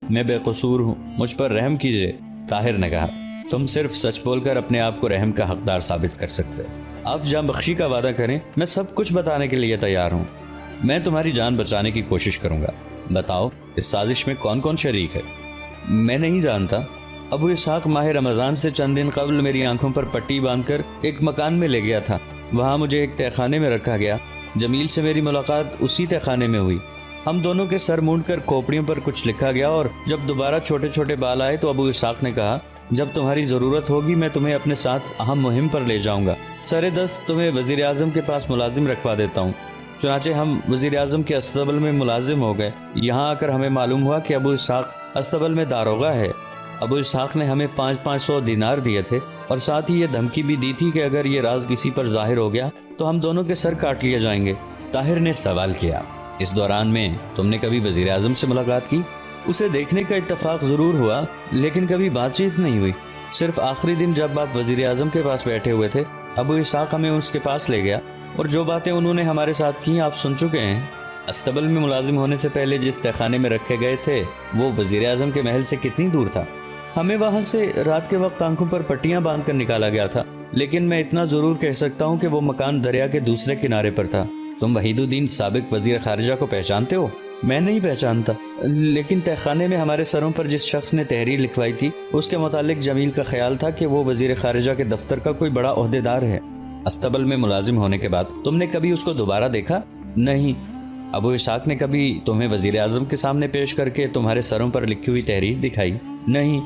میں بے قصور ہوں، مجھ پر رحم کیجیے۔ طاہر نے کہا، تم صرف سچ بول کر اپنے آپ کو رحم کا حقدار ثابت کر سکتے۔ آپ جان بخشی کا وعدہ کریں، میں سب کچھ بتانے کے لیے تیار ہوں۔ میں تمہاری جان بچانے کی کوشش کروں گا۔ بتاؤ اس سازش میں کون کون شریک ہے؟ میں نہیں جانتا۔ ابو اسحاق ماہ رمضان سے چند دن قبل میری آنکھوں پر پٹی باندھ کر ایک مکان میں لے گیا تھا۔ وہاں مجھے ایک تہہ خانے میں رکھا گیا۔ جمیل سے میری ملاقات اسی تہہ خانے میں ہوئی۔ ہم دونوں کے سر مونڈ کر کھوپڑیوں پر کچھ لکھا گیا، اور جب دوبارہ چھوٹے چھوٹے بال آئے تو ابو اسحاق نے کہا، جب تمہاری ضرورت ہوگی میں تمہیں اپنے ساتھ اہم مہم پر لے جاؤں گا۔ سر دست تمہیں وزیر اعظم کے پاس ملازم رکھوا دیتا ہوں۔ چنانچہ ہم وزیر اعظم کے استبل میں ملازم ہو گئے۔ یہاں آ کر ہمیں معلوم ہوا کہ ابو اسحاق استبل میں داروغہ ہے۔ ابو اسحاق نے ہمیں 500 دینار دیے تھے، اور ساتھ ہی یہ دھمکی بھی دی تھی کہ اگر یہ راز کسی پر ظاہر ہو گیا تو ہم دونوں کے سر کاٹ لیے جائیں گے۔ طاہر نے سوال کیا، اس دوران میں تم نے کبھی وزیر اعظم سے ملاقات کی؟ اسے دیکھنے کا اتفاق ضرور ہوا، لیکن کبھی بات چیت نہیں ہوئی۔ صرف آخری دن جب آپ وزیر اعظم کے پاس بیٹھے ہوئے تھے، ابو اسحاق ہمیں اس کے پاس لے گیا، اور جو باتیں انہوں نے ہمارے ساتھ کی آپ سن چکے ہیں۔ استبل میں ملازم ہونے سے پہلے جس تہخانے میں رکھے گئے تھے وہ وزیر اعظم کے محل سے کتنی دور تھا؟ ہمیں وہاں سے رات کے وقت آنکھوں پر پٹیاں باندھ کر نکالا گیا تھا، لیکن میں اتنا ضرور کہہ سکتا ہوں کہ وہ مکان دریا کے دوسرے کنارے پر تھا۔ تم وحید الدین سابق وزیر خارجہ کو پہچانتے ہو؟ میں نہیں پہچانتا، لیکن تہخانے میں ہمارے سروں پر جس شخص نے تحریر لکھوائی تھی اس کے متعلق جمیل کا خیال تھا کہ وہ وزیر خارجہ کے دفتر کا کوئی بڑا عہدیدار ہے۔ استبل میں ملازم ہونے کے بعد تم نے کبھی اس کو دوبارہ دیکھا؟ نہیں۔ ابو اسحاق نے کبھی تمہیں وزیر اعظم کے سامنے پیش کر کے تمہارے سروں پر لکھی ہوئی تحریر دکھائی؟ نہیں۔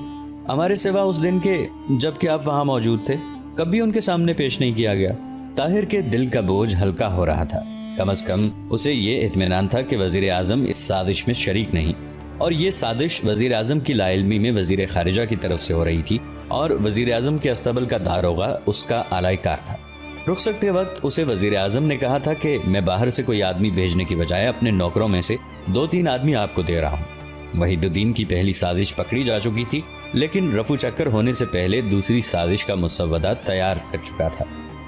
ہمارے سوا اس دن کے جب کہ آپ وہاں موجود تھے کبھی ان کے سامنے پیش نہیں کیا گیا۔ طاہر کے دل کا بوجھ ہلکا ہو رہا تھا۔ کم از کم اسے یہ اطمینان تھا کہ وزیر اعظم اس سازش میں شریک نہیں، اور یہ سازش وزیر اعظم کی لا علمی میں وزیر خارجہ کی طرف سے ہو رہی تھی، اور وزیر اعظم کے استبل کا داروغہ اس کا اعلی کار تھا۔ رخصت کے وقت اسے وزیر اعظم نے کہا تھا کہ میں باہر سے کوئی آدمی بھیجنے کی بجائے اپنے نوکروں میں سے 2-3 آدمی آپ کو دے رہا ہوں۔ وحید الدین کی پہلی سازش پکڑی جا چکی تھی، لیکن رفو چکر ہونے سے پہلے دوسری سازش کا مسودہ تیار کر چکا تھا۔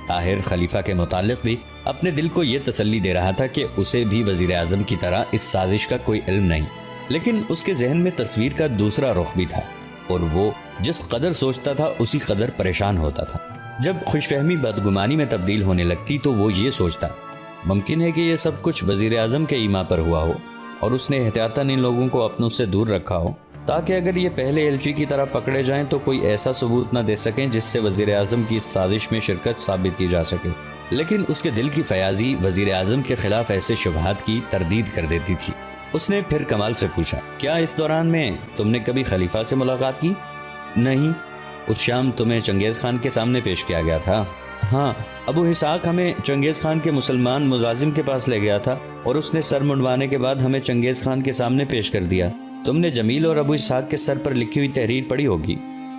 طاہر خلیفہ کے متعلق بھی اپنے دل کو یہ تسلی دے رہا تھا کہ اسے بھی وزیر اعظم کی طرح اس سازش کا کوئی علم نہیں، لیکن اس کے ذہن میں تصویر کا دوسرا رخ بھی تھا، اور وہ جس قدر سوچتا تھا اسی قدر پریشان ہوتا تھا۔ جب خوش فہمی بدگمانی میں تبدیل ہونے لگتی تو وہ یہ سوچتا، ممکن ہے کہ یہ سب کچھ وزیر اعظم کے ایما پر ہوا ہو، اور اس نے احتیاطاً ان لوگوں کو اپنوں سے دور رکھا ہو تاکہ اگر یہ پہلے ایلچی کی طرح پکڑے جائیں تو کوئی ایسا ثبوت نہ دے سکیں جس سے وزیر اعظم کی اس سازش میں شرکت ثابت کی جا سکے۔ لیکن اس کے دل کی فیاضی وزیر اعظم کے خلاف ایسے شبہات کی تردید کر دیتی تھی۔ اس نے پھر کمال سے پوچھا، کیا اس دوران میں تم نے کبھی خلیفہ سے ملاقات کی؟ نہیں۔ اس شام تمہیں چنگیز خان کے سامنے پیش کیا گیا تھا؟ ہاں، ابو اسحاق ہمیں چنگیز خان کے مسلمان ملازم کے پاس لے گیا تھا، اور اس نے سر منڈوانے کے بعد ہمیں چنگیز خان کے سامنے پیش کر دیا۔ تم نے جمیل اور ابو اسحاق کے سر پر لکھی ہوئی تحریر پڑھی ہوگی۔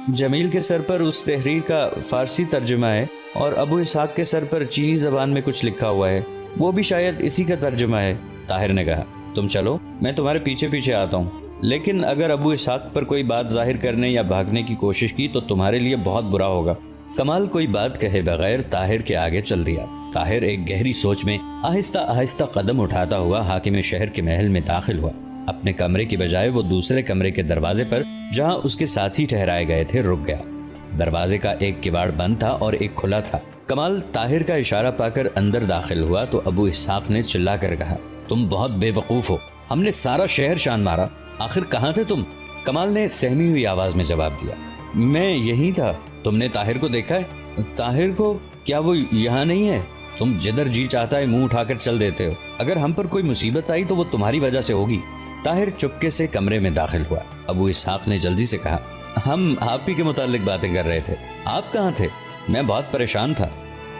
جمیل کے سر پر اس تحریر کا فارسی ترجمہ ہے، اور ابو اسحاق کے سر پر چینی زبان میں کچھ لکھا ہوا ہے، وہ بھی شاید اسی کا ترجمہ ہے۔ طاہر نے کہا، تم چلو، میں تمہارے پیچھے پیچھے آتا ہوں، لیکن اگر ابو اسحاق پر کوئی بات ظاہر کرنے یا بھاگنے کی کوشش کی تو تمہارے لیے بہت برا ہوگا۔ کمال کوئی بات کہے بغیر طاہر کے آگے چل دیا۔ طاہر ایک گہری سوچ میں آہستہ آہستہ قدم اٹھاتا ہوا حاکم شہر کے محل میں داخل ہوا۔ اپنے کمرے کی بجائے وہ دوسرے کمرے کے دروازے پر جہاں اس کے ساتھی ٹھہرائے گئے تھے رک گیا۔ دروازے کا ایک کواڑ بند تھا اور ایک کھلا تھا۔ کمال طاہر کا اشارہ پا کر اندر داخل ہوا تو ابو اسحاق نے چلا کر کہا، تم بہت بے وقوف ہو، ہم نے سارا شہر شان مارا، آخر کہاں تھے تم؟ کمال نے سہمی ہوئی آواز میں جواب دیا، میں یہی تھا۔ تم نے طاہر کو دیکھا ہے؟ طاہر کو؟ کیا وہ یہاں نہیں ہے؟ تم جدھر جی چاہتا ہے منہ اٹھا کر چل دیتے ہو، اگر ہم پر کوئی مصیبت آئی تو وہ تمہاری وجہ سے ہوگی۔ طاہر چپکے سے کمرے میں داخل ہوا۔ ابو اسحاق نے جلدی سے کہا، ہم آپ ہی کے متعلق باتیں کر رہے تھے، آپ کہاں تھے؟ میں بہت پریشان تھا۔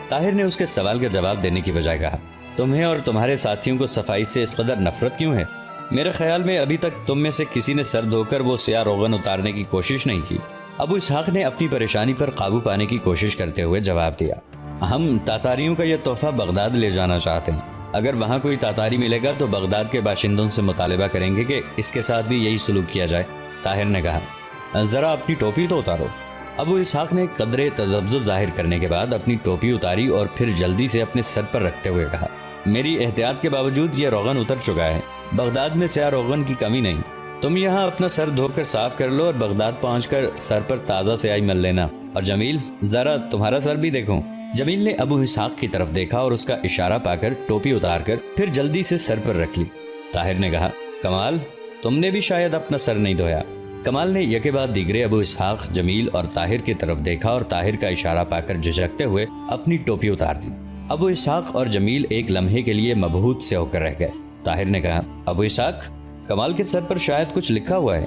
طاہر نے اس کے سوال کا جواب دینے کی بجائے کہا، تمہیں اور تمہارے ساتھیوں کو صفائی سے اس قدر نفرت کیوں ہے؟ میرے خیال میں ابھی تک تم میں سے کسی نے سر دھو کر وہ سیاہ روغن اتارنے کی کوشش نہیں کی۔ ابو اسحاق نے اپنی پریشانی پر قابو پانے کی کوشش کرتے ہوئے جواب دیا، ہم تاتاریوں کا یہ تحفہ بغداد لے جانا چاہتے ہیں، اگر وہاں کوئی تاتاری ملے گا تو بغداد کے باشندوں سے مطالبہ کریں گے کہ اس کے ساتھ بھی یہی سلوک کیا جائے۔ طاہر نے کہا، ذرا اپنی ٹوپی تو اتارو۔ ابو اسحاق نے قدرے تذبذب ظاہر کرنے کے بعد اپنی ٹوپی اتاری اور پھر جلدی سے اپنے سر پر رکھتے ہوئے کہا، میری احتیاط کے باوجود یہ روغن اتر چکا ہے، بغداد میں سیاہ روغن کی کمی نہیں۔ تم یہاں اپنا سر دھو کر صاف کر لو اور بغداد پہنچ کر سر پر تازہ سیاہی مل لینا۔ اور جمیل، ذرا تمہارا سر بھی دیکھوں۔ جمیل نے ابو اسحاق کی طرف دیکھا اور اس کا اشارہ پا کر ٹوپی اتار کر پھر جلدی سے سر پر رکھ لی۔ طاہر نے کہا، کمال، تم نے بھی شاید اپنا سر نہیں دھویا۔ کمال نے یکے بعد دیگرے ابو اسحاق، جمیل اور طاہر کی طرف دیکھا اور طاہر کا اشارہ پا کر جھجکتے ہوئے اپنی ٹوپی اتار دی۔ ابو اسحاق اور جمیل ایک لمحے کے لیے مبہوت سے ہو کر رہ گئے۔ طاہر نے کہا، ابو اسحاق، کمال کے سر پر شاید کچھ لکھا ہوا ہے،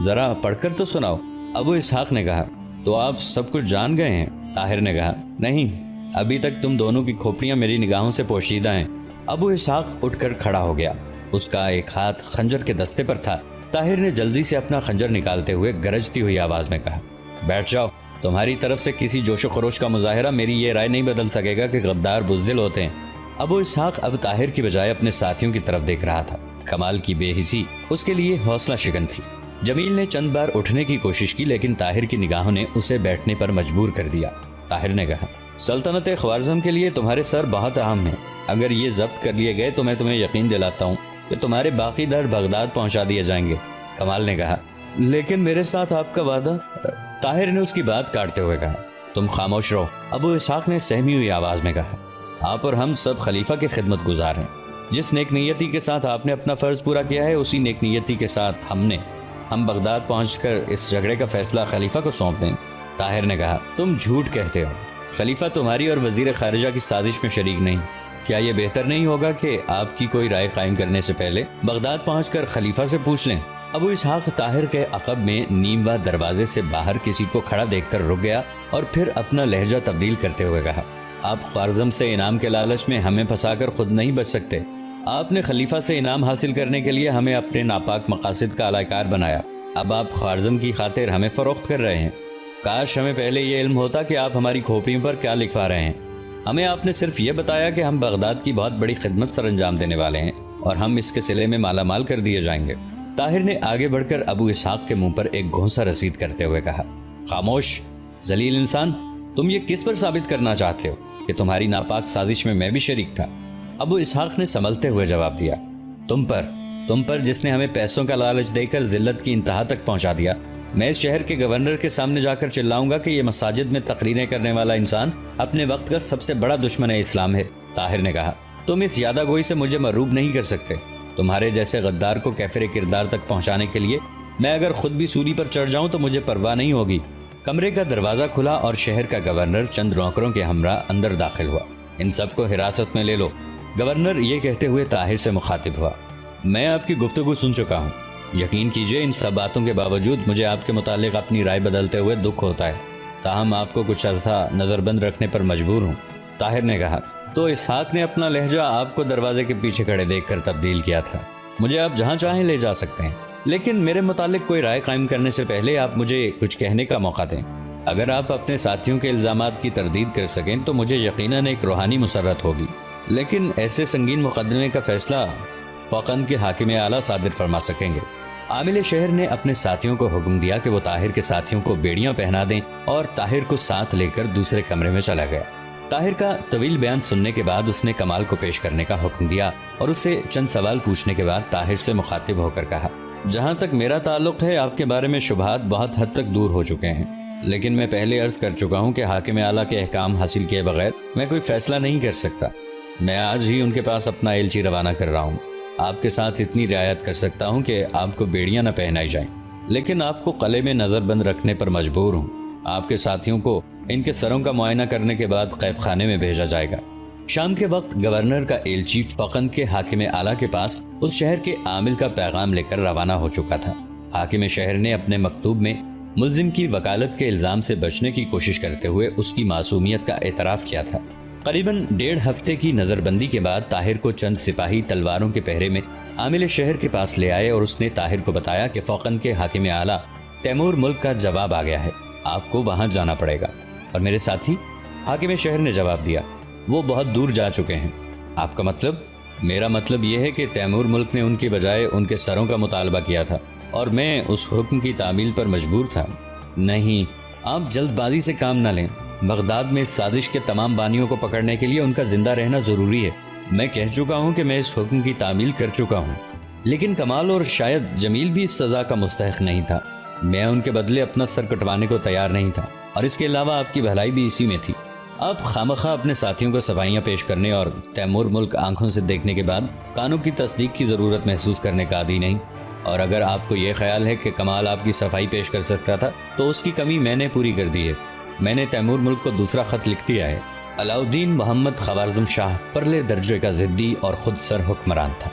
ذرا پڑھ کر تو سناؤ۔ ابو اسحاق نے کہا، تو آپ سب کچھ جان گئے ہیں؟ طاہر نے کہا، نہیں، ابھی تک تم دونوں کی کھوپڑیاں میری نگاہوں سے پوشیدہ ہیں۔ ابو اسحاق اٹھ کر کھڑا ہو گیا، اس کا ایک ہاتھ خنجر کے دستے پر تھا۔ طاہر نے جلدی سے اپنا خنجر نکالتے ہوئے گرجتی ہوئی آواز میں کہا، بیٹھ جاؤ، تمہاری طرف سے کسی جوش و خروش کا مظاہرہ میری یہ رائے نہیں بدل سکے گا کہ غدار بزدل ہوتے ہیں۔ ابو اسحاق اب طاہر کی بجائے اپنے ساتھیوں کی طرف دیکھ رہا تھا۔ کمال کی بے حسی اس کے لیے حوصلہ شکن تھی۔ جمیل نے چند بار اٹھنے کی کوشش کی لیکن طاہر کی نگاہوں نے اسے بیٹھنے پر مجبور کر دیا۔ طاہر نے کہا، سلطنت خوارزم کے لیے تمہارے سر بہت اہم ہیں، اگر یہ ضبط کر لیے گئے تو میں تمہیں یقین دلاتا ہوں کہ تمہارے باقی در بغداد پہنچا دیے جائیں گے۔ کمال نے کہا، لیکن میرے ساتھ آپ کا وعدہ۔ طاہر نے اس کی بات کاٹتے ہوئے کہا، تم خاموش رہو۔ ابو اسحاق نے سہمی ہوئی آواز میں کہا، آپ اور ہم سب خلیفہ کے خدمت گزار ہیں، جس نیک نیتی کے ساتھ آپ نے اپنا فرض پورا کیا ہے اسی نیک نیتی کے ساتھ ہم بغداد پہنچ کر اس جھگڑے کا فیصلہ خلیفہ کو سونپ دیں۔ طاہر نے کہا، تم جھوٹ کہتے ہو، خلیفہ تمہاری اور وزیر خارجہ کی سازش میں شریک نہیں۔ کیا یہ بہتر نہیں ہوگا کہ آپ کی کوئی رائے قائم کرنے سے پہلے بغداد پہنچ کر خلیفہ سے پوچھ لیں؟ ابو اسحاق طاہر کے عقب میں نیم وا دروازے سے باہر کسی کو کھڑا دیکھ کر رک گیا اور پھر اپنا لہجہ تبدیل کرتے ہوئے کہا، آپ خوارزم سے انعام کے لالچ میں ہمیں پھنسا کر خود نہیں بچ سکتے۔ آپ نے خلیفہ سے انعام حاصل کرنے کے لیے ہمیں اپنے ناپاک مقاصد کا علائقار بنایا، اب آپ خوارزم کی خاطر ہمیں فروخت کر رہے ہیں۔ کاش ہمیں پہلے یہ علم ہوتا کہ آپ ہماری کھوپڑیوں پر کیا لکھوا رہے ہیں۔ ہمیں آپ نے صرف یہ بتایا کہ ہم بغداد کی بہت بڑی خدمت سر انجام دینے والے ہیں اور ہم اس کے صلے میں مالا مال کر دیے جائیں گے۔ طاہر نے آگے بڑھ کر ابو اسحاق کے منہ پر ایک گھونسا رسید کرتے ہوئے کہا، خاموش ذلیل انسان، تم یہ کس پر ثابت کرنا چاہتے ہو کہ تمہاری ناپاک سازش میں بھی شریک تھا؟ ابو اسحاق نے سنبھلتے ہوئے جواب دیا، تم پر جس نے ہمیں پیسوں کا لالچ دے کر ذلت کی انتہا تک پہنچا دیا۔ میں اس شہر کے گورنر کے سامنے جا کر چلاؤں گا کہ یہ مساجد میں تقریریں کرنے والا انسان اپنے وقت کا سب سے بڑا دشمن اسلام ہے۔ طاہر نے کہا، تم اس یادہ گوئی سے مجھے مروب نہیں کر سکتے۔ تمہارے جیسے غدار کو کیفر کردار تک پہنچانے کے لیے میں اگر خود بھی سولی پر چڑھ جاؤں تو مجھے پرواہ نہیں ہوگی۔ کمرے کا دروازہ کھلا اور شہر کا گورنر چند نوکروں کے ہمراہ اندر داخل ہوا۔ ان سب کو حراست میں لے لو، گورنر یہ کہتے ہوئے طاہر سے مخاطب ہوا، میں آپ کی گفتگو سن چکا ہوں، یقین کیجئے ان سب باتوں کے باوجود مجھے آپ کے متعلق اپنی رائے بدلتے ہوئے دکھ ہوتا ہے، تاہم آپ کو کچھ عرصہ نظر بند رکھنے پر مجبور ہوں۔ طاہر نے کہا، تو اسحاق نے اپنا لہجہ آپ کو دروازے کے پیچھے کھڑے دیکھ کر تبدیل کیا تھا۔ مجھے آپ جہاں چاہیں لے جا سکتے ہیں، لیکن میرے متعلق کوئی رائے قائم کرنے سے پہلے آپ مجھے کچھ کہنے کا موقع دیں۔ اگر آپ اپنے ساتھیوں کے الزامات کی تردید کر سکیں تو مجھے یقیناً ایک روحانی مسرت ہوگی، لیکن ایسے سنگین مقدمے کا فیصلہ فوقاً کے حاکم اعلیٰ صادر فرما سکیں گے۔ عامل شہر نے اپنے ساتھیوں کو حکم دیا کہ وہ طاہر کے ساتھیوں کو بیڑیاں پہنا دیں اور طاہر کو ساتھ لے کر دوسرے کمرے میں چلا گیا۔ طاہر کا طویل بیان سننے کے بعد اس نے کمال کو پیش کرنے کا حکم دیا اور اس سے چند سوال پوچھنے کے بعد طاہر سے مخاطب ہو کر کہا، جہاں تک میرا تعلق ہے آپ کے بارے میں شبہات بہت حد تک دور ہو چکے ہیں، لیکن میں پہلے عرض کر چکا ہوں کہ حاکم اعلیٰ کے احکام حاصل کیے بغیر میں کوئی فیصلہ نہیں کر سکتا۔ میں آج ہی ان کے پاس اپنا ایلچی روانہ کر رہا ہوں۔ آپ کے ساتھ اتنی رعایت کر سکتا ہوں کہ آپ کو بیڑیاں نہ پہنائی جائیں، لیکن آپ کو قلعے میں نظر بند رکھنے پر مجبور ہوں۔ آپ کے ساتھیوں کو ان کے سروں کا معائنہ کرنے کے بعد قید خانے میں بھیجا جائے گا۔ شام کے وقت گورنر کا ایلچی فقند کے حاکم اعلیٰ کے پاس اس شہر کے عامل کا پیغام لے کر روانہ ہو چکا تھا۔ حاکم شہر نے اپنے مکتوب میں ملزم کی وکالت کے الزام سے بچنے کی کوشش کرتے ہوئے اس کی معصومیت کا اعتراف کیا تھا۔ قریباً 1.5 ہفتے کی نظر بندی کے بعد طاہر کو چند سپاہی تلواروں کے پہرے میں عامل شہر کے پاس لے آئے اور اس نے طاہر کو بتایا کہ فوقند کے حاکم اعلیٰ تیمور ملک کا جواب آ گیا ہے، آپ کو وہاں جانا پڑے گا۔ اور میرے ساتھی؟ حاکم شہر نے جواب دیا، وہ بہت دور جا چکے ہیں۔ آپ کا مطلب؟ میرا مطلب یہ ہے کہ تیمور ملک نے ان کی بجائے ان کے سروں کا مطالبہ کیا تھا اور میں اس حکم کی تعمیل پر مجبور تھا۔ نہیں، آپ جلد بازی سے کام نہ لیں، بغداد میں اس سازش کے تمام بانیوں کو پکڑنے کے لیے ان کا زندہ رہنا ضروری ہے۔ میں کہہ چکا ہوں کہ میں اس حکم کی تعمیل کر چکا ہوں۔ لیکن کمال اور شاید جمیل بھی اس سزا کا مستحق نہیں تھا۔ میں ان کے بدلے اپنا سر کٹوانے کو تیار نہیں تھا، اور اس کے علاوہ آپ کی بھلائی بھی اسی میں تھی۔ آپ خامخواہ اپنے ساتھیوں کو صفائیاں پیش کرنے اور تیمور ملک آنکھوں سے دیکھنے کے بعد کانوں کی تصدیق کی ضرورت محسوس کرنے کا عادی نہیں، اور اگر آپ کو یہ خیال ہے کہ کمال آپ کی صفائی پیش کر سکتا تھا تو اس کی کمی میں نے پوری کر دی ہے۔ میں نے تیمور ملک کو دوسرا خط لکھ دیا ہے۔ علاؤالدین محمد خوارزم شاہ پرلے درجے کا ضدی اور خود سر حکمران تھا۔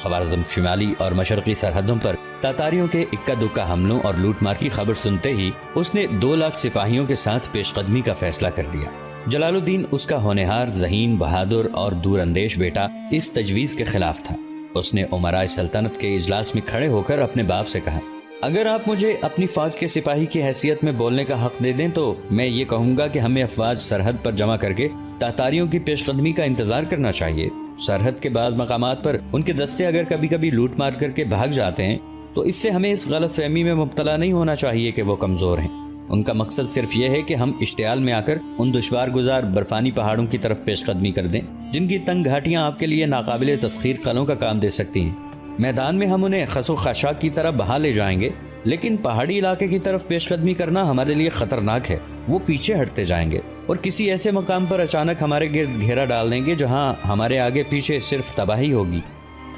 خوارزم شمالی اور مشرقی سرحدوں پر تاتاریوں کے اکا دکا حملوں اور لوٹ مار کی خبر سنتے ہی اس نے 2 لاکھ سپاہیوں کے ساتھ پیش قدمی کا فیصلہ کر لیا۔ جلال الدین اس کا ہونہار، ذہین، بہادر اور دور اندیش بیٹا اس تجویز کے خلاف تھا۔ اس نے امراء سلطنت کے اجلاس میں کھڑے ہو کر اپنے باپ سے کہا، اگر آپ مجھے اپنی فوج کے سپاہی کی حیثیت میں بولنے کا حق دے دیں تو میں یہ کہوں گا کہ ہمیں افواج سرحد پر جمع کر کے تاتاریوں کی پیش قدمی کا انتظار کرنا چاہیے۔ سرحد کے بعض مقامات پر ان کے دستے اگر کبھی کبھی لوٹ مار کر کے بھاگ جاتے ہیں تو اس سے ہمیں اس غلط فہمی میں مبتلا نہیں ہونا چاہیے کہ وہ کمزور ہیں۔ ان کا مقصد صرف یہ ہے کہ ہم اشتعال میں آ کر ان دشوار گزار برفانی پہاڑوں کی طرف پیش قدمی کر دیں جن کی تنگ گھاٹیاں آپ کے لیے ناقابل تسخیر قلعوں کا کام دے سکتی ہیں۔ میدان میں ہم انہیں خس و خاشاک کی طرح بہا لے جائیں گے، لیکن پہاڑی علاقے کی طرف پیش قدمی کرنا ہمارے لیے خطرناک ہے۔ وہ پیچھے ہٹتے جائیں گے اور کسی ایسے مقام پر اچانک ہمارے گرد گھیرا ڈال دیں گے جہاں ہمارے آگے پیچھے صرف تباہی ہوگی۔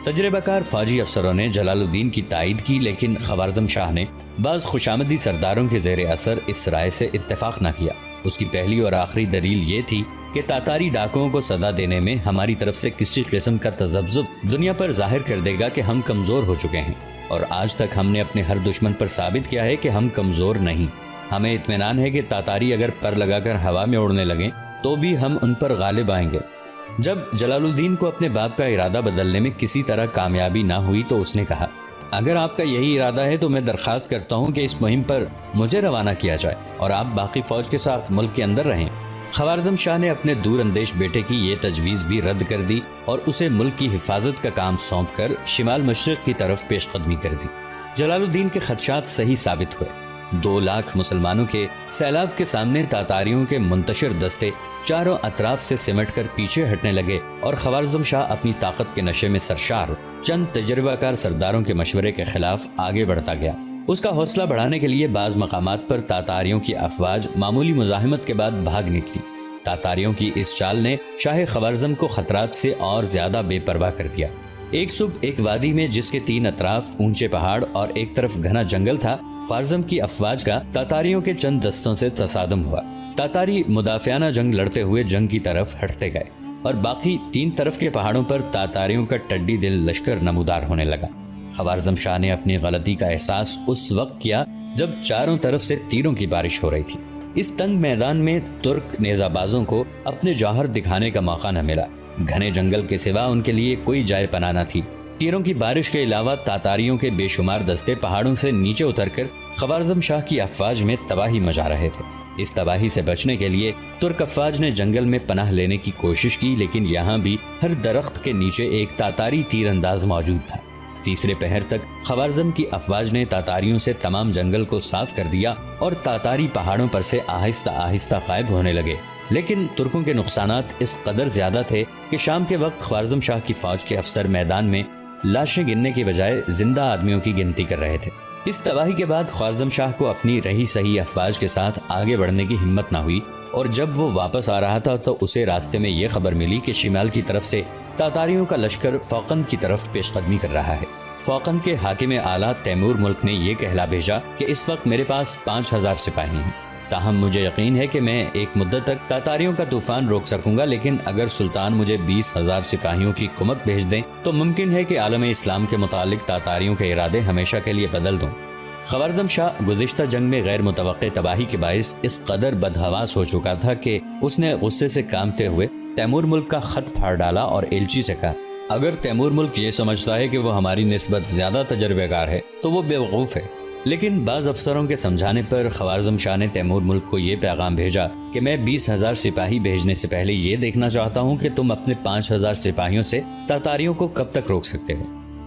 تجربہ کار فوجی افسروں نے جلال الدین کی تائید کی، لیکن خوارزم شاہ نے بعض خوشامدی سرداروں کے زیر اثر اس رائے سے اتفاق نہ کیا۔ اس کی پہلی اور آخری دلیل یہ تھی کہ تاتاری ڈاکوؤں کو سزا دینے میں ہماری طرف سے کسی قسم کا تذبذب دنیا پر ظاہر کر دے گا کہ ہم کمزور ہو چکے ہیں، اور آج تک ہم نے اپنے ہر دشمن پر ثابت کیا ہے کہ ہم کمزور نہیں۔ ہمیں اطمینان ہے کہ تاتاری اگر پر لگا کر ہوا میں اڑنے لگیں تو بھی ہم ان پر غالب آئیں گے۔ جب جلال الدین کو اپنے باپ کا ارادہ بدلنے میں کسی طرح کامیابی نہ ہوئی تو اس نے کہا، اگر آپ کا یہی ارادہ ہے تو میں درخواست کرتا ہوں کہ اس مہم پر مجھے روانہ کیا جائے اور آپ باقی فوج کے ساتھ ملک کے اندر رہیں۔ خوارزم شاہ نے اپنے دور اندیش بیٹے کی یہ تجویز بھی رد کر دی اور اسے ملک کی حفاظت کا کام سونپ کر شمال مشرق کی طرف پیش قدمی کر دی۔ جلال الدین کے خدشات صحیح ثابت ہوئے۔ 2 لاکھ مسلمانوں کے سیلاب کے سامنے تاتاریوں کے منتشر دستے چاروں اطراف سے سمٹ کر پیچھے ہٹنے لگے، اور خوارزم شاہ اپنی طاقت کے نشے میں سرشار چند تجربہ کار سرداروں کے مشورے کے خلاف آگے بڑھتا گیا۔ اس کا حوصلہ بڑھانے کے لیے بعض مقامات پر تاتاریوں کی افواج معمولی مزاحمت کے بعد بھاگ نکلی۔ تاتاریوں کی اس چال نے شاہ خوارزم کو خطرات سے اور زیادہ بے پرواہ کر دیا۔ ایک صبح ایک وادی میں جس کے 3 اطراف اونچے پہاڑ اور ایک طرف گھنا جنگل تھا، خوارزم کی افواج کا تاتاریوں کے چند دستوں سے تصادم ہوا۔ تاتاری مدافعانہ جنگ لڑتے ہوئے جنگ کی طرف ہٹتے گئے، اور باقی 3 طرف کے پہاڑوں پر تاتاریوں کا ٹڈی دل لشکر نمودار ہونے لگا۔ خوارزم شاہ نے اپنی غلطی کا احساس اس وقت کیا جب چاروں طرف سے تیروں کی بارش ہو رہی تھی۔ اس تنگ میدان میں ترک نیزہ بازوں کو اپنے جوہر دکھانے کا موقع نہ ملا۔ گھنے جنگل کے سوا ان کے لیے کوئی جائے پناہ نہ تھی۔ تیروں کی بارش کے علاوہ تاتاریوں کے بے شمار دستے پہاڑوں سے نیچے اتر کر خوارزم شاہ کی افواج میں تباہی مچا رہے تھے۔ اس تباہی سے بچنے کے لیے ترک افواج نے جنگل میں پناہ لینے کی کوشش کی، لیکن یہاں بھی ہر درخت کے نیچے ایک تاتاری تیر انداز موجود تھا۔ تیسرے پہر تک خوارزم کی افواج نے تاتاریوں سے تمام جنگل کو صاف کر دیا اور تاتاری پہاڑوں پر سے آہستہ آہستہ غائب ہونے لگے، لیکن ترکوں کے نقصانات اس قدر زیادہ تھے کہ شام کے وقت خوارزم شاہ کی فوج کے افسر میدان میں لاشیں گننے کے بجائے زندہ آدمیوں کی گنتی کر رہے تھے۔ اس تباہی کے بعد خوارزم شاہ کو اپنی رہی سہی افواج کے ساتھ آگے بڑھنے کی ہمت نہ ہوئی، اور جب وہ واپس آ رہا تھا تو اسے راستے میں یہ خبر ملی کہ شمال کی طرف سے تاتاریوں کا لشکر فوقند کی طرف پیش قدمی کر رہا ہے۔ فوقند کے حاکم اعلیٰ تیمور ملک نے یہ کہلا بھیجا کہ اس وقت میرے پاس 5000 سپاہی ہیں، تاہم مجھے یقین ہے کہ میں ایک مدت تک تاتاریوں کا طوفان روک سکوں گا، لیکن اگر سلطان مجھے 20,000 سپاہیوں کی کمک بھیج دیں تو ممکن ہے کہ عالم اسلام کے متعلق تاتاریوں کے ارادے ہمیشہ کے لیے بدل دوں۔ خوارزم شاہ گزشتہ جنگ میں غیر متوقع تباہی کے باعث اس قدر بدحواس ہو چکا تھا کہ اس نے غصے سے کامتے ہوئے تیمور ملک کا خط پھاڑ ڈالا اور ایلچی سے کہا، اگر تیمور ملک یہ سمجھتا ہے کہ وہ ہماری نسبت زیادہ تجربے کار ہے تو وہ بیوقوف ہے۔ لیکن بعض افسروں کے سمجھانے پر خوارزم شاہ نے تیمور ملک کو یہ پیغام بھیجا کہ میں 20,000 سپاہی بھیجنے سے پہلے یہ دیکھنا چاہتا ہوں کہ تم اپنے 5,000 سپاہیوں سے تاتاریوں کو کب تک روک سکتے ہو۔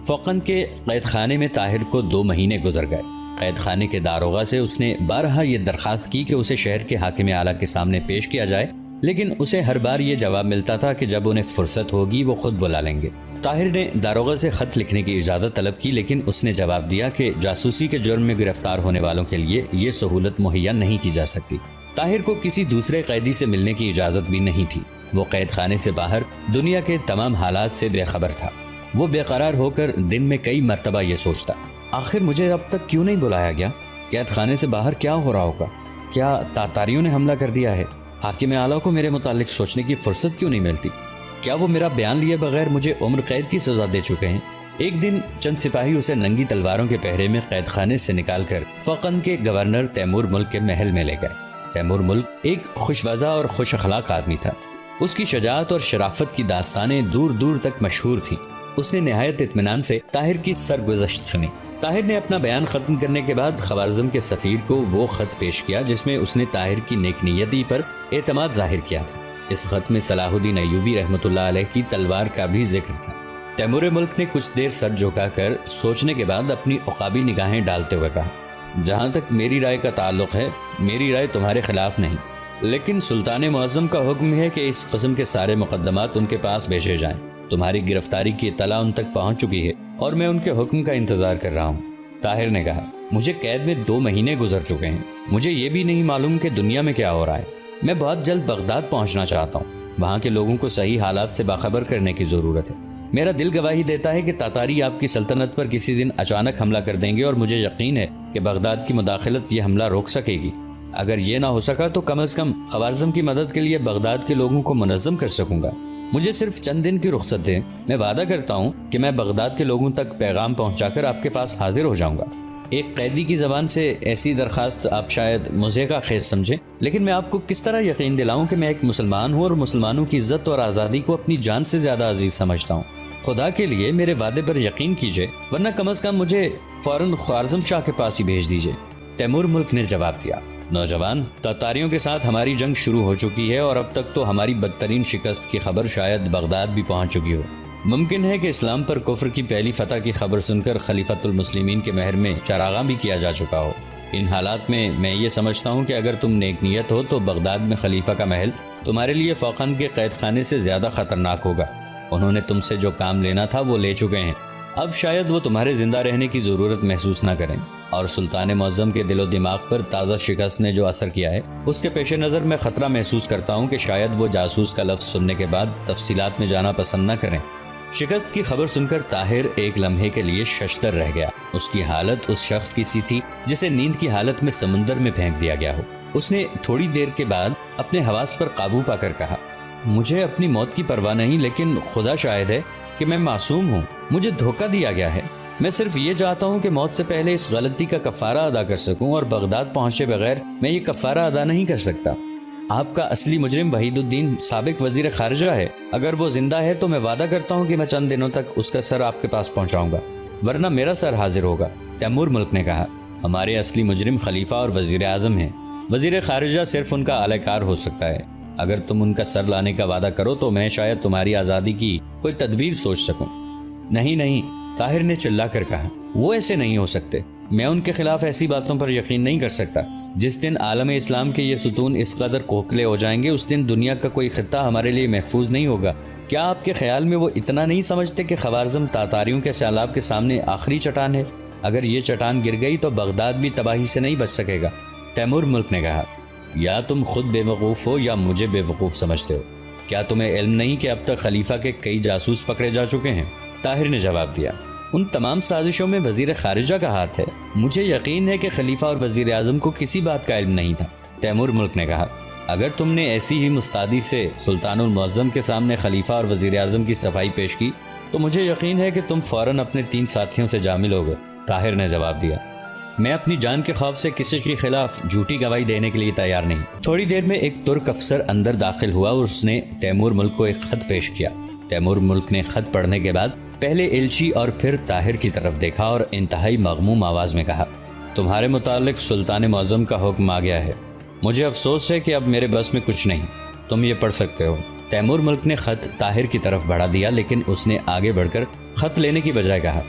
فوقند کے قید خانے میں طاہر کو 2 مہینے گزر گئے۔ قید خانے کے داروغہ سے اس نے بارہا یہ درخواست کی کہ اسے شہر کے حاکم اعلیٰ کے سامنے پیش کیا جائے لیکن اسے ہر بار یہ جواب ملتا تھا کہ جب انہیں فرصت ہوگی وہ خود بلا لیں گے۔ طاہر نے داروغہ سے خط لکھنے کی اجازت طلب کی، لیکن اس نے جواب دیا کہ جاسوسی کے جرم میں گرفتار ہونے والوں کے لیے یہ سہولت مہیا نہیں کی جا سکتی۔ طاہر کو کسی دوسرے قیدی سے ملنے کی اجازت بھی نہیں تھی۔ وہ قید خانے سے باہر دنیا کے تمام حالات سے بے خبر تھا۔ وہ بے قرار ہو کر دن میں کئی مرتبہ یہ سوچتا، آخر مجھے اب تک کیوں نہیں بلایا گیا؟ قید خانے سے باہر کیا ہو رہا ہوگا؟ کیا تاتاریوں نے حملہ کر دیا ہے؟ حاکم اعلیٰ کو میرے متعلق سوچنے کی فرصت کیوں نہیں ملتی؟ کیا وہ میرا بیان لیے بغیر مجھے عمر قید کی سزا دے چکے ہیں؟ ایک دن چند سپاہی اسے ننگی تلواروں کے پہرے میں قید خانے سے نکال کر فقن کے گورنر تیمور ملک کے محل میں لے گئے۔ تیمور ملک ایک خوشوزہ اور خوش اخلاق آدمی تھا۔ اس کی شجاعت اور شرافت کی داستانیں دور دور تک مشہور تھیں۔ اس نے نہایت اطمینان سے طاہر کی سرگزشت سنی۔ طاہر نے اپنا بیان ختم کرنے کے بعد خوارزم کے سفیر کو وہ خط پیش کیا جس میں اس نے طاہر کی نیک نیتی پر اعتماد ظاہر کیا تھا۔ اس خط میں صلاح الدین ایوبی رحمۃ اللہ علیہ کی تلوار کا بھی ذکر تھا۔ تیمور ملک نے کچھ دیر سر جھکا کر سوچنے کے بعد اپنی عقابی نگاہیں ڈالتے ہوئے کہا، جہاں تک میری رائے کا تعلق ہے، میری رائے تمہارے خلاف نہیں، لیکن سلطان معظم کا حکم ہے کہ اس قسم کے سارے مقدمات ان کے پاس بھیجے جائیں۔ تمہاری گرفتاری کی اطلاع ان تک پہنچ چکی ہے اور میں ان کے حکم کا انتظار کر رہا ہوں۔ طاہر نے کہا، مجھے قید میں 2 مہینے گزر چکے ہیں، مجھے یہ بھی نہیں معلوم کہ دنیا میں کیا ہو رہا ہے۔ میں بہت جلد بغداد پہنچنا چاہتا ہوں، وہاں کے لوگوں کو صحیح حالات سے باخبر کرنے کی ضرورت ہے۔ میرا دل گواہی دیتا ہے کہ تاتاری آپ کی سلطنت پر کسی دن اچانک حملہ کر دیں گے، اور مجھے یقین ہے کہ بغداد کی مداخلت یہ حملہ روک سکے گی۔ اگر یہ نہ ہو سکا تو کم از کم خوارزم کی مدد کے لیے بغداد کے لوگوں کو منظم کر سکوں گا۔ مجھے صرف چند دن کی رخصت دیں، میں وعدہ کرتا ہوں کہ میں بغداد کے لوگوں تک پیغام پہنچا کر آپ کے پاس حاضر ہو جاؤں گا۔ ایک قیدی کی زبان سے ایسی درخواست آپ شاید مزے کا خیز سمجھیں، لیکن میں آپ کو کس طرح یقین دلاؤں کہ میں ایک مسلمان ہوں اور مسلمانوں کی عزت اور آزادی کو اپنی جان سے زیادہ عزیز سمجھتا ہوں۔ خدا کے لیے میرے وعدے پر یقین کیجئے، ورنہ کم از کم مجھے فوراً خوارزم شاہ کے پاس ہی بھیج دیجئے۔ تیمور ملک نے جواب دیا، نوجوان، تاتاریوں کے ساتھ ہماری جنگ شروع ہو چکی ہے اور اب تک تو ہماری بدترین شکست کی خبر شاید بغداد بھی پہنچ چکی ہو۔ ممکن ہے کہ اسلام پر کفر کی پہلی فتح کی خبر سن کر خلیفۃ المسلمین کے محل میں چراغاں بھی کیا جا چکا ہو۔ ان حالات میں یہ سمجھتا ہوں کہ اگر تم نیک نیت ہو تو بغداد میں خلیفہ کا محل تمہارے لیے فوقن کے قید خانے سے زیادہ خطرناک ہوگا۔ انہوں نے تم سے جو کام لینا تھا وہ لے چکے ہیں، اب شاید وہ تمہارے زندہ رہنے کی ضرورت محسوس نہ کریں، اور سلطان معظم کے دل و دماغ پر تازہ شکست نے جو اثر کیا ہے اس کے پیش نظر میں خطرہ محسوس کرتا ہوں کہ شاید وہ جاسوس کا لفظ سننے کے بعد تفصیلات میں جانا پسند نہ کریں۔ شکست کی خبر سن کر طاہر ایک لمحے کے لیے ششدر رہ گیا۔ اس کی حالت اس شخص کی سی تھی جسے نیند کی حالت میں سمندر میں پھینک دیا گیا ہو۔ اس نے تھوڑی دیر کے بعد اپنے حواس پر قابو پا کر کہا، مجھے اپنی موت کی پرواہ نہیں، لیکن خدا شاہد ہے کہ میں معصوم ہوں، مجھے دھوکہ دیا گیا ہے۔ میں صرف یہ چاہتا ہوں کہ موت سے پہلے اس غلطی کا کفارہ ادا کر سکوں، اور بغداد پہنچے بغیر میں یہ کفارہ ادا نہیں کر سکتا۔ آپ کا اصلی مجرم وحید الدین سابق وزیر خارجہ ہے، اگر وہ زندہ ہے تو میں وعدہ کرتا ہوں کہ میں چند دنوں تک اس کا سر آپ کے پاس پہنچاؤں گا، ورنہ میرا سر حاضر ہوگا۔ تیمور ملک نے کہا، ہمارے اصلی مجرم خلیفہ اور وزیر اعظم ہیں، وزیر خارجہ صرف ان کا اعلی کار ہو سکتا ہے۔ اگر تم ان کا سر لانے کا وعدہ کرو تو میں شاید تمہاری آزادی کی کوئی تدبیر سوچ سکوں۔ نہیں، طاہر نے چلا کر کہا، وہ ایسے نہیں ہو سکتے، میں ان کے خلاف ایسی باتوں پر یقین نہیں کر سکتا۔ جس دن عالم اسلام کے یہ ستون اس قدر کھوکھلے ہو جائیں گے اس دن دنیا کا کوئی خطہ ہمارے لیے محفوظ نہیں ہوگا۔ کیا آپ کے خیال میں وہ اتنا نہیں سمجھتے کہ خوارزم تاتاریوں کے سیلاب کے سامنے آخری چٹان ہے؟ اگر یہ چٹان گر گئی تو بغداد بھی تباہی سے نہیں بچ سکے گا۔ تیمور ملک نے کہا، یا تم خود بے وقوف ہو یا مجھے بے وقوف سمجھتے ہو۔ کیا تمہیں علم نہیں کہ اب تک خلیفہ کے کئی جاسوس پکڑے جا چکے ہیں؟ طاہر نے جواب دیا، ان تمام سازشوں میں وزیر خارجہ کا ہاتھ ہے۔ مجھے یقین ہے کہ خلیفہ اور وزیر اعظم کو کسی بات کا علم نہیں تھا۔ تیمور ملک نے کہا، اگر تم نے ایسی ہی مستعدی سے سلطان المعظم کے سامنے خلیفہ اور وزیر اعظم کی صفائی پیش کی تو مجھے یقین ہے کہ تم فوراً اپنے 3 ساتھیوں سے جا ملو گے۔ طاہر نے جواب دیا، میں اپنی جان کے خوف سے کسی کے خلاف جھوٹی گواہی دینے کے لیے تیار نہیں۔ تھوڑی دیر میں ایک ترک افسر اندر داخل ہوا اور اس نے تیمور ملک کو ایک خط پیش کیا۔ تیمور ملک نے خط پڑھنے کے بعد پہلے ایلچی اور پھر طاہر کی طرف دیکھا اور انتہائی مغموم آواز میں کہا، تمہارے متعلق سلطان معظم کا حکم آ گیا ہے، مجھے افسوس ہے کہ اب میرے بس میں کچھ نہیں، تم یہ پڑھ سکتے ہو۔ تیمور ملک نے خط طاہر کی طرف بڑھا دیا، لیکن اس نے آگے بڑھ کر خط لینے کی بجائے کہا،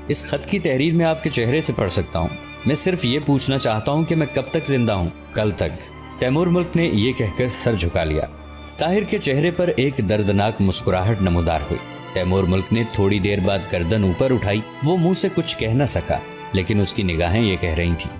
اس خط کی تحریر میں آپ کے چہرے سے پڑھ سکتا ہوں، میں صرف یہ پوچھنا چاہتا ہوں کہ میں کب تک زندہ ہوں؟ کل تک۔ تیمور ملک نے یہ کہہ کر سر جھکا لیا۔ طاہر کے چہرے پر ایک دردناک مسکراہٹ نمودار ہوئی۔ تیمور ملک نے تھوڑی دیر بعد گردن اوپر اٹھائی۔ وہ منہ سے کچھ کہہ نہ سکا، لیکن اس کی نگاہیں یہ کہہ رہی تھیں،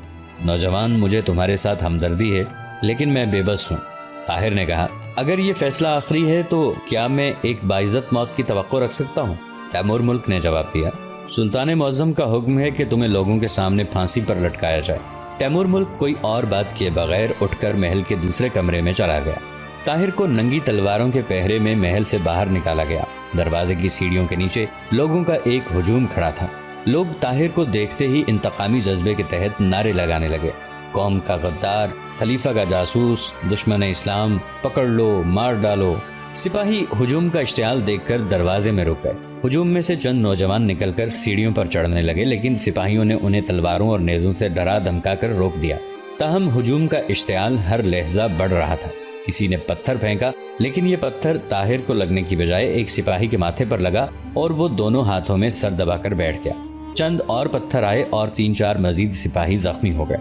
نوجوان مجھے تمہارے ساتھ ہمدردی ہے، لیکن میں بے بس ہوں۔ طاہر نے کہا، اگر یہ فیصلہ آخری ہے تو کیا میں ایک باعزت موت کی توقع رکھ سکتا ہوں؟ تیمور ملک نے جواب دیا، سلطان معظم کا حکم ہے کہ تمہیں لوگوں کے سامنے پھانسی پر لٹکایا جائے۔ تیمور ملک کوئی اور بات کیے بغیر اٹھ کر محل کے دوسرے کمرے میں چلا گیا۔ طاہر کو ننگی تلواروں کے پہرے میں محل سے باہر نکالا گیا۔ دروازے کی سیڑھیوں کے نیچے لوگوں کا ایک ہجوم کھڑا تھا۔ لوگ طاہر کو دیکھتے ہی انتقامی جذبے کے تحت نعرے لگانے لگے، قوم کا غدار، خلیفہ کا جاسوس، دشمن اسلام، پکڑ لو، مار ڈالو۔ سپاہی ہجوم کا اشتعال دیکھ کر دروازے میں رک گئے۔ ہجوم میں سے چند نوجوان نکل کر سیڑھیوں پر چڑھنے لگے، لیکن سپاہیوں نے انہیں تلواروں اور نیزوں سے ڈرا دھمکا کر روک دیا۔ تاہم ہجوم کا اشتعال ہر لحظہ بڑھ رہا تھا۔ کسی نے پتھر پھینکا، لیکن یہ پتھر طاہر کو لگنے کی بجائے ایک سپاہی کے ماتھے پر لگا اور وہ دونوں ہاتھوں میں سر دبا کر بیٹھ گیا۔ چند اور پتھر آئے اور 3-4 مزید سپاہی زخمی ہو گئے۔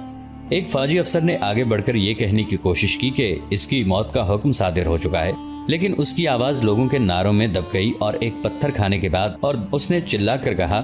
ایک فوجی افسر نے آگے بڑھ کر یہ کہنے کی کوشش کی کہ اس کی موت کا حکم صادر ہو چکا ہے، لیکن اس کی آواز لوگوں کے نعروں میں دب گئی اور ایک پتھر کھانے کے بعد اور اس نے چلا کر کہا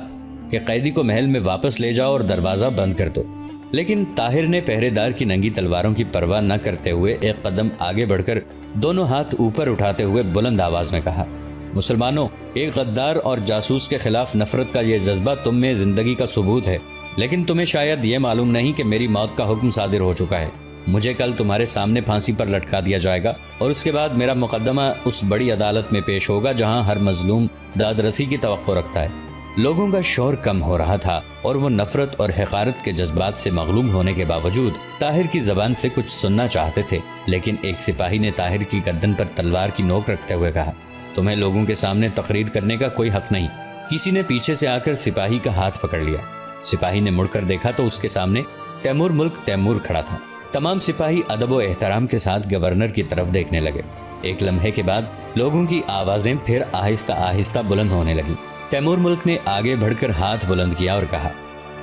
کہ قیدی کو محل میں واپس لے جاؤ اور دروازہ بند کر دو۔ لیکن طاہر نے پہرے دار کی ننگی تلواروں کی پرواہ نہ کرتے ہوئے ایک قدم آگے بڑھ کر دونوں ہاتھ اوپر اٹھاتے ہوئے بلند آواز میں کہا، مسلمانوں، ایک غدار اور جاسوس کے خلاف نفرت کا یہ جذبہ تم میں زندگی کا ثبوت ہے، لیکن تمہیں شاید یہ معلوم نہیں کہ میری موت کا حکم صادر ہو چکا ہے۔ مجھے کل تمہارے سامنے پھانسی پر لٹکا دیا جائے گا اور اس کے بعد میرا مقدمہ اس بڑی عدالت میں پیش ہوگا جہاں ہر مظلوم داد رسی کی توقع رکھتا ہے۔ لوگوں کا شور کم ہو رہا تھا اور وہ نفرت اور حقارت کے جذبات سے مغلوب ہونے کے باوجود طاہر کی زبان سے کچھ سننا چاہتے تھے، لیکن ایک سپاہی نے طاہر کی گردن پر تلوار کی نوک رکھتے ہوئے کہا، تمہیں لوگوں کے سامنے تقریر کرنے کا کوئی حق نہیں۔ کسی نے پیچھے سے آ کر سپاہی کا ہاتھ پکڑ لیا۔ سپاہی نے مڑ کر دیکھا تو اس کے سامنے تیمور ملک تیمور کھڑا تھا۔ تمام سپاہی ادب و احترام کے ساتھ گورنر کی طرف دیکھنے لگے۔ ایک لمحے کے بعد لوگوں کی آوازیں پھر آہستہ آہستہ بلند ہونے لگیں۔ تیمور ملک نے آگے بڑھ کر ہاتھ بلند کیا اور کہا،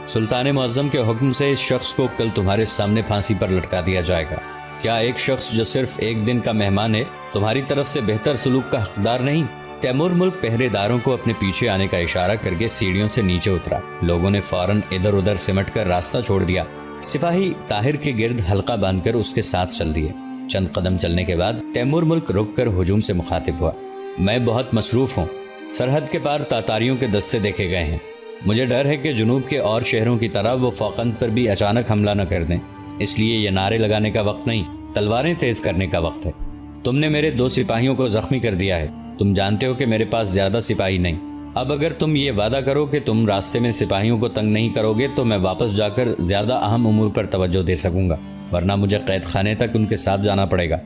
سلطان معظم کے حکم سے اس شخص کو کل تمہارے سامنے پھانسی پر لٹکا دیا جائے گا۔ کیا ایک شخص جو صرف ایک دن کا مہمان ہے تمہاری طرف سے بہتر سلوک کا حقدار نہیں؟ تیمور ملک پہرے داروں کو اپنے پیچھے آنے کا اشارہ کر کے سیڑھیوں سے نیچے اترا۔ لوگوں نے فوراً ادھر ادھر سمٹ کر راستہ چھوڑ دیا۔ سپاہی طاہر کے گرد حلقہ باندھ کر اس کے ساتھ چل دیے۔ چند قدم چلنے کے بعد تیمور ملک رک کر ہجوم سے مخاطب ہوا، میں بہت مصروف ہوں، سرحد کے پار تاتاریوں کے دستے دیکھے گئے ہیں۔ مجھے ڈر ہے کہ جنوب کے اور شہروں کی طرح وہ فوقند پر بھی اچانک حملہ نہ کر دیں، اس لیے یہ نعرے لگانے کا وقت نہیں، تلواریں تیز کرنے کا وقت ہے۔ تم نے میرے 2 سپاہیوں کو زخمی کر دیا ہے، تم جانتے ہو کہ میرے پاس زیادہ سپاہی نہیں۔ اب اگر تم یہ وعدہ کرو کہ تم راستے میں سپاہیوں کو تنگ نہیں کرو گے تو میں واپس جا کر زیادہ اہم امور پر توجہ دے سکوں گا، ورنہ مجھے قید خانے تک ان کے ساتھ جانا پڑے گا۔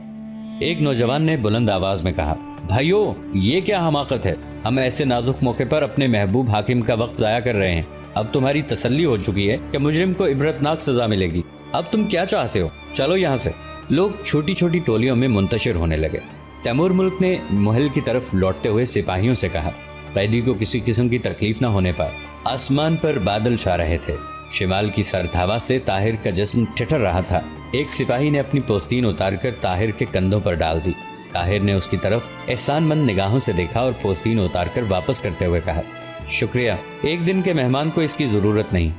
ایک نوجوان نے بلند آواز میں کہا، بھائیو، یہ کیا حماقت ہے؟ ہم ایسے نازک موقع پر اپنے محبوب حاکم کا وقت ضائع کر رہے ہیں۔ اب تمہاری تسلی ہو چکی ہے کہ مجرم کو عبرتناک سزا ملے گی، اب تم کیا چاہتے ہو؟ چلو یہاں سے۔ لوگ چھوٹی چھوٹی ٹولیوں میں منتشر ہونے لگے۔ تیمور ملک نے محل کی طرف لوٹتے ہوئے سپاہیوں سے کہا، قیدی کو کسی قسم کی تکلیف نہ ہونے پائے۔ آسمان پر بادل چھا رہے تھے، شمال کی سرد ہوا سے طاہر کا جسم ٹھٹر رہا تھا۔ ایک سپاہی نے اپنی پوستین اتار کر طاہر کے کندھوں پر ڈال دی۔ طاہر نے اس کی طرف احسان مند نگاہوں سے دیکھا اور پوستین اتار کر واپس کرتے ہوئے کہا، شکریہ، ایک دن کے مہمان کو اس کی ضرورت نہیں۔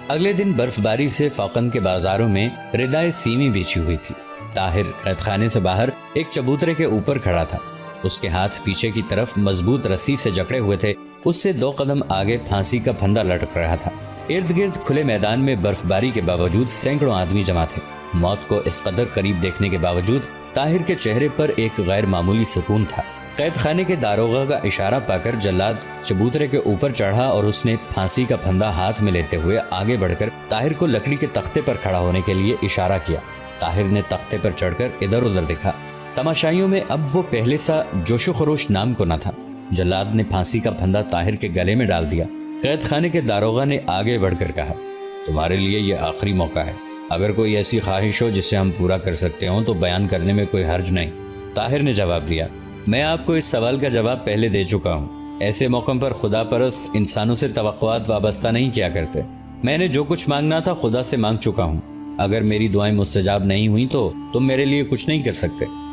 اگلے دن برف باری سے فوقند کے بازاروں میں ردائے سیمی بچھی ہوئی تھی۔ طاہر قید خانے سے باہر ایک چبوترے کے اوپر کھڑا تھا۔ اس کے ہاتھ پیچھے کی طرف مضبوط رسی سے جکڑے ہوئے تھے، اس سے 2 قدم آگے پھانسی کا پھندا لٹک رہا تھا۔ ارد گرد کھلے میدان میں برف باری کے باوجود سینکڑوں آدمی جمع تھے۔ موت کو اس قدر قریب دیکھنے کے باوجود طاہر کے چہرے پر ایک غیر معمولی سکون تھا۔ قید خانے کے داروغہ کا اشارہ پا کر جلاد چبوترے کے اوپر چڑھا اور اس نے پھانسی کا پھندا ہاتھ میں لیتے ہوئے آگے بڑھ کر طاہر کو لکڑی کے تختے پر کھڑا ہونے کے لیے اشارہ کیا۔ طاہر نے تختے پر چڑھ کر ادھر ادھر دیکھا۔ تماشائیوں میں اب وہ پہلے سا جوش و خروش نام کو نہ تھا۔ جلاد نے پھانسی کا پھندا طاہر کے گلے میں ڈال دیا۔ قید خانے کے داروغہ نے آگے بڑھ کر کہا، تمہارے لیے یہ آخری موقع ہے، اگر کوئی ایسی خواہش ہو جسے ہم پورا کر سکتے ہوں تو بیان کرنے میں کوئی حرج نہیں۔ طاہر نے جواب دیا، میں آپ کو اس سوال کا جواب پہلے دے چکا ہوں۔ ایسے موقع پر خدا پرست انسانوں سے توقعات وابستہ نہیں کیا کرتے۔ میں نے جو کچھ مانگنا تھا خدا سے مانگ چکا ہوں۔ اگر میری دعائیں مستجاب نہیں ہوئیں تو تم میرے لیے کچھ نہیں کر سکتے۔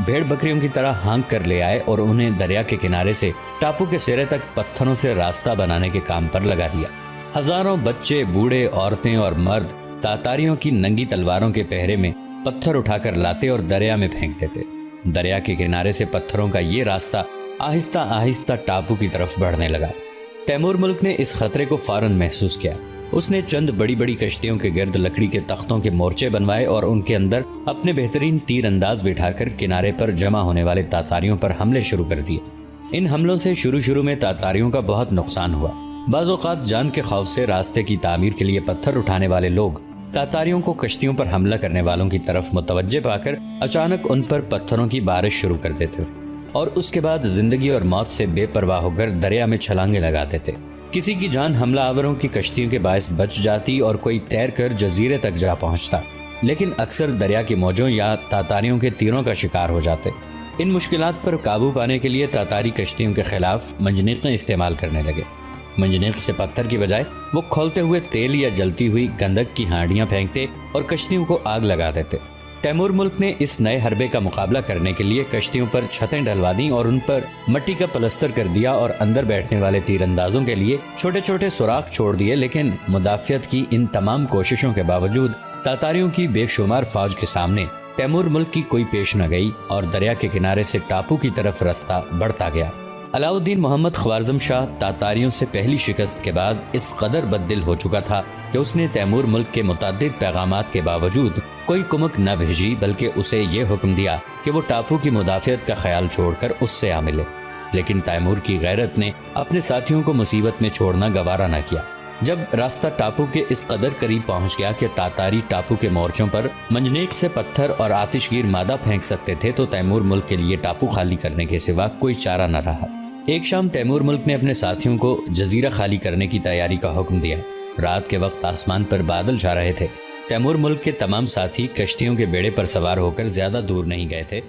بھیڑ بکریوں کی طرح ہانک کر لے آئے اور انہیں دریا کے کنارے سے ٹاپو کے سرے تک پتھروں سے راستہ بنانے کے کام پر لگا دیا۔ ہزاروں بچے، بوڑھے، عورتیں اور مرد تاتاریوں کی ننگی تلواروں کے پہرے میں پتھر اٹھا کر لاتے اور دریا میں پھینکتے تھے۔ دریا کے کنارے سے پتھروں کا یہ راستہ آہستہ آہستہ ٹاپو کی طرف بڑھنے لگا۔ تیمور ملک نے اس خطرے کو فوراً محسوس کیا۔ اس نے چند بڑی بڑی کشتیوں کے گرد لکڑی کے تختوں کے مورچے بنوائے اور ان کے اندر اپنے بہترین تیر انداز بٹھا کر کنارے پر جمع ہونے والے تاتاریوں پر حملے شروع کر دیے۔ ان حملوں سے شروع میں تاتاریوں کا بہت نقصان ہوا۔ بعض اوقات جان کے خوف سے راستے کی تعمیر کے لیے پتھر اٹھانے والے لوگ تاتاریوں کو کشتیوں پر حملہ کرنے والوں کی طرف متوجہ پا کر اچانک ان پر پتھروں کی بارش شروع کر دیتے تھے اور اس کے بعد زندگی اور موت سے بے پرواہ ہو کر دریا میں چھلانگیں لگاتے تھے۔ کسی کی جان حملہ آوروں کی کشتیوں کے باعث بچ جاتی اور کوئی تیر کر جزیرے تک جا پہنچتا، لیکن اکثر دریا کی موجوں یا تاتاریوں کے تیروں کا شکار ہو جاتے۔ ان مشکلات پر قابو پانے کے لیے تاتاری کشتیوں کے خلاف منجنیقیں استعمال کرنے لگے۔ منجنیق سے پتھر کی بجائے وہ کھولتے ہوئے تیل یا جلتی ہوئی گندک کی ہانڈیاں پھینکتے اور کشتیوں کو آگ لگا دیتے۔ تیمور ملک نے اس نئے حربے کا مقابلہ کرنے کے لیے کشتیوں پر چھتیں ڈلوا دیں اور ان پر مٹی کا پلستر کر دیا اور اندر بیٹھنے والے تیر اندازوں کے لیے چھوٹے چھوٹے سوراخ چھوڑ دیے، لیکن مدافعت کی ان تمام کوششوں کے باوجود تاتاریوں کی بے شمار فوج کے سامنے تیمور ملک کی کوئی پیش نہ گئی اور دریا کے کنارے سے ٹاپو کی طرف راستہ بڑھتا گیا۔ علاؤالدین محمد خوارزم شاہ تاتاریوں سے پہلی شکست کے بعد اس قدر بددل ہو چکا تھا کہ اس نے تیمور ملک کے متعدد پیغامات کے باوجود کوئی کمک نہ بھیجی، بلکہ اسے یہ حکم دیا کہ وہ ٹاپو کی مدافعت کا خیال چھوڑ کر اس سے آ ملے۔ لیکن تیمور کی غیرت نے اپنے ساتھیوں کو مصیبت میں چھوڑنا گوارا نہ کیا۔ جب راستہ ٹاپو کے اس قدر قریب پہنچ گیا کہ تاتاری ٹاپو کے مورچوں پر منجنیق سے پتھر اور آتش گیر مادہ پھینک سکتے تھے تو تیمور ملک کے لیے ٹاپو خالی کرنے کے سوا کوئی چارہ نہ رہا۔ ایک شام تیمور ملک نے اپنے ساتھیوں کو جزیرہ خالی کرنے کی تیاری کا حکم دیا۔ رات کے وقت آسمان پر بادل چھا رہے تھے۔ تیمور ملک کے تمام ساتھی کشتیوں کے بیڑے پر سوار ہو کر زیادہ دور نہیں گئے تھے